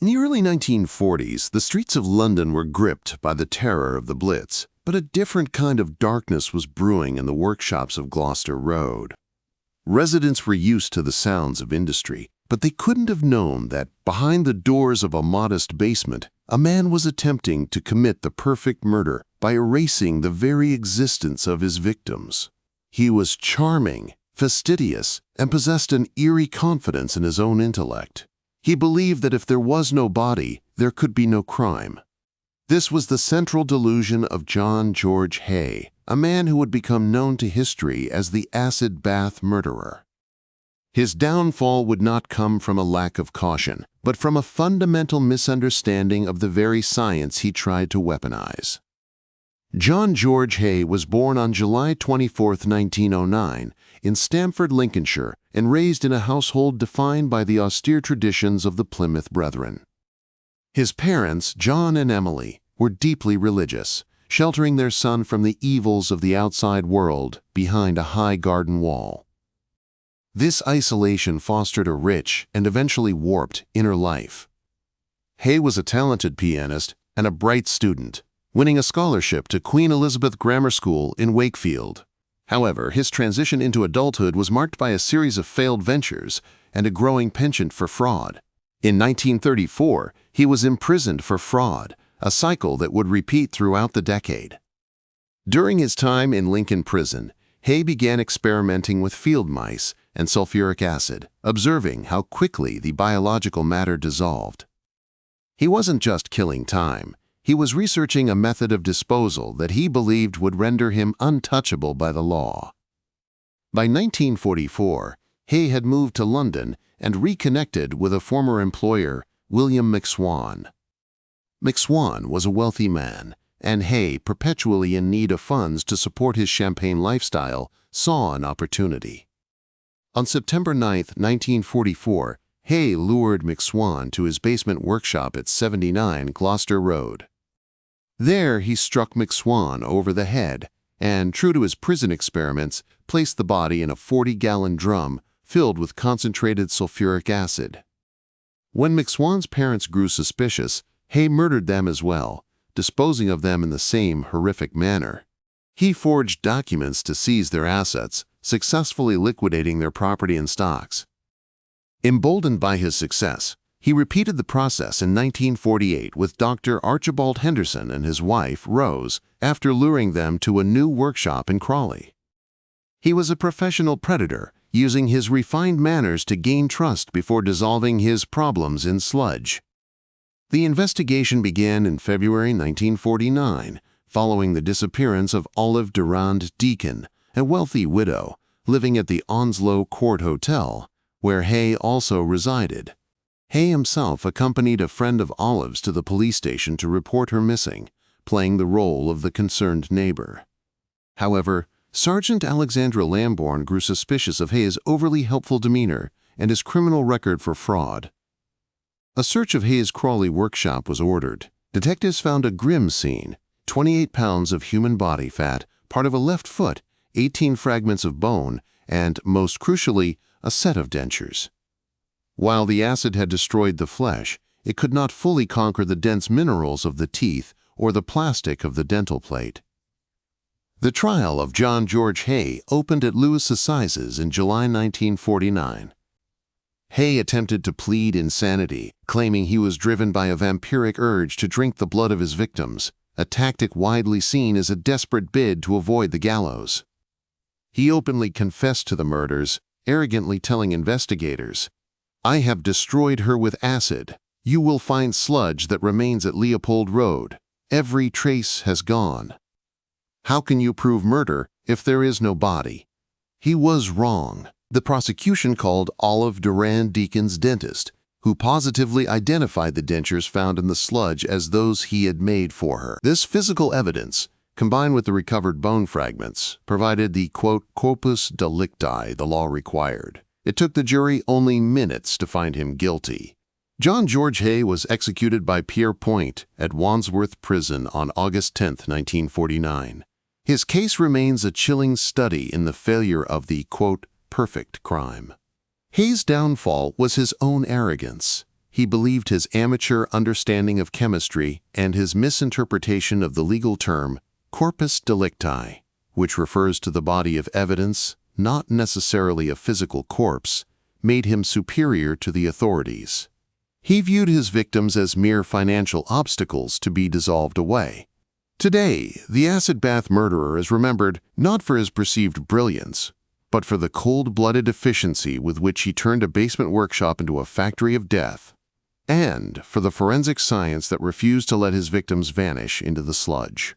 In the early 1940s, the streets of London were gripped by the terror of the Blitz, but a different kind of darkness was brewing in the workshops of Gloucester Road. Residents were used to the sounds of industry, but they couldn't have known that behind the doors of a modest basement, a man was attempting to commit the perfect murder by erasing the very existence of his victims. He was charming, fastidious, and possessed an eerie confidence in his own intellect. He believed that if there was no body, there could be no crime. This was the central delusion of George Haigh, a man who would become known to history as the acid bath murderer. His downfall would not come from a lack of caution, but from a fundamental misunderstanding of the very science he tried to weaponize. George Haigh was born on July 24, 1909, in Stamford, Lincolnshire, and raised in a household defined by the austere traditions of the Plymouth Brethren. His parents, John and Emily, were deeply religious, sheltering their son from the evils of the outside world behind a high garden wall. This isolation fostered a rich and eventually warped inner life. Haigh was a talented pianist and a bright student, winning a scholarship to Queen Elizabeth Grammar School in Wakefield. However, his transition into adulthood was marked by a series of failed ventures and a growing penchant for fraud. In 1934, he was imprisoned for fraud, a cycle that would repeat throughout the decade. During his time in Lincoln Prison, Haigh began experimenting with field mice and sulfuric acid, observing how quickly the biological matter dissolved. He wasn't just killing time. He was researching a method of disposal that he believed would render him untouchable by the law. By 1944, Haigh had moved to London and reconnected with a former employer, William McSwan. McSwan was a wealthy man, and Haigh, perpetually in need of funds to support his champagne lifestyle, saw an opportunity. On September 9, 1944, Haigh lured McSwan to his basement workshop at 79 Gloucester Road. There he struck McSwan over the head and, true to his prison experiments, placed the body in a 40-gallon drum filled with concentrated sulfuric acid. When McSwan's parents grew suspicious, Haigh murdered them as well, disposing of them in the same horrific manner. He forged documents to seize their assets, successfully liquidating their property and stocks. Emboldened by his success, he repeated the process in 1948 with Dr. Archibald Henderson and his wife, Rose, after luring them to a new workshop in Crawley. He was a professional predator, using his refined manners to gain trust before dissolving his problems in sludge. The investigation began in February 1949, following the disappearance of Olive Durand-Deacon, a wealthy widow, living at the Onslow Court Hotel, where Haigh also resided. Haigh himself accompanied a friend of Olive's to the police station to report her missing, playing the role of the concerned neighbor. However, Sergeant Alexandra Lambourne grew suspicious of Hay's overly helpful demeanor and his criminal record for fraud. A search of Hay's Crawley workshop was ordered. Detectives found a grim scene: 28 pounds of human body fat, part of a left foot, 18 fragments of bone, and, most crucially, a set of dentures. While the acid had destroyed the flesh, it could not fully conquer the dense minerals of the teeth or the plastic of the dental plate. The trial of George Haigh opened at Lewis Assizes in July 1949. Haigh attempted to plead insanity, claiming he was driven by a vampiric urge to drink the blood of his victims, a tactic widely seen as a desperate bid to avoid the gallows. He openly confessed to the murders, arrogantly telling investigators, "I have destroyed her with acid. You will find sludge that remains at Leopold Road. Every trace has gone. How can you prove murder if there is no body?" He was wrong. The prosecution called Olive Durand-Deacon's dentist, who positively identified the dentures found in the sludge as those he had made for her. This physical evidence, combined with the recovered bone fragments, provided the, quote, corpus delicti the law required. It took the jury only minutes to find him guilty. George Haigh was executed by Pierre Point at Wandsworth Prison on August 10, 1949. His case remains a chilling study in the failure of the, quote, perfect crime. Hay's downfall was his own arrogance. He believed his amateur understanding of chemistry and his misinterpretation of the legal term corpus delicti, which refers to the body of evidence, not necessarily a physical corpse, made him superior to the authorities. He viewed his victims as mere financial obstacles to be dissolved away. Today, the acid bath murderer is remembered not for his perceived brilliance, but for the cold-blooded efficiency with which he turned a basement workshop into a factory of death, and for the forensic science that refused to let his victims vanish into the sludge.